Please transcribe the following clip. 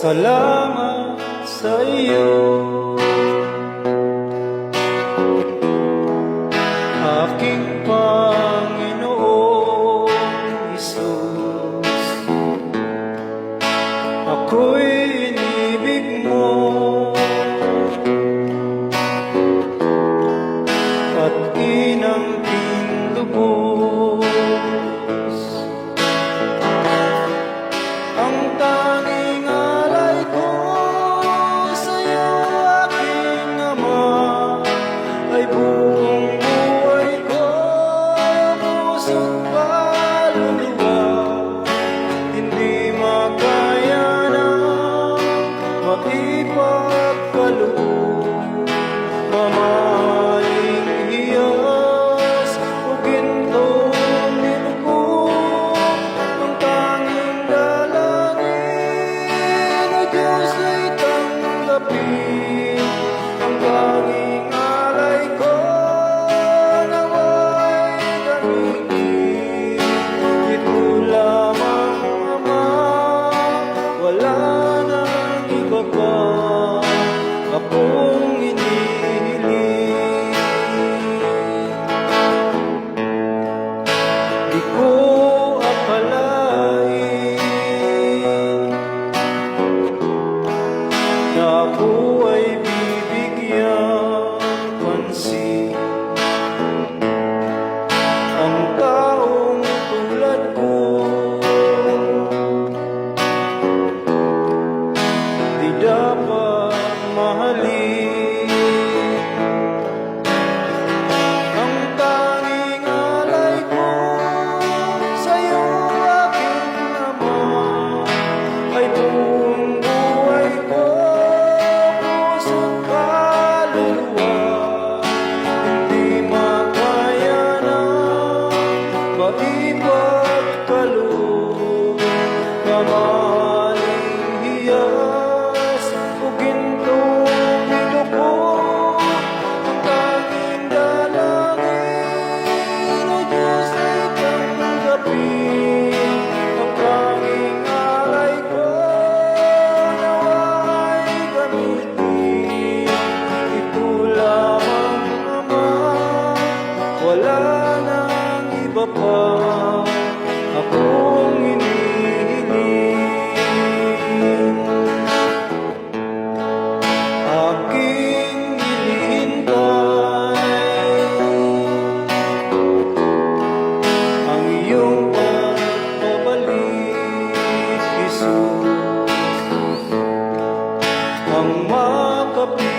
Salamat sa iyo, aking Panginoong Hesus. Ako'y inibig mo at inangking lubos. Ang tanging alay ko sa'yo, aking Ama, ay buong buhay ko, puso't kaluluwa. Hindi makaya ng maipagkaloob, mamahaling hiyas o gintong nilugod. Ang tanging dalangin o Diyos ay tanggapin. Ang tanging alay ko nawa'y gamitin. Ito lamang, Ama, wala nang iba pa akong hinihiling. Di ko akalain na ako ay bibigyan pansin. Ang taong tulad ko di dapat mahalin. Ang tanging alay ko sa'yo, aking Ama, ay buong buhay ko, puso't kaluluwa. Hindi makaya ng maipagkaloob, mamahaling hiyas o gintong nilugod. Ang tanging dalangin o Diyos ay tanggapin. Ang tanging alay ko nawa'y gamitin. Ito lamang, Ama, wala nang iba pa akong hinihiling. Aking hinihintay ang iyong pagbabalik, Jesus. Ang makapiling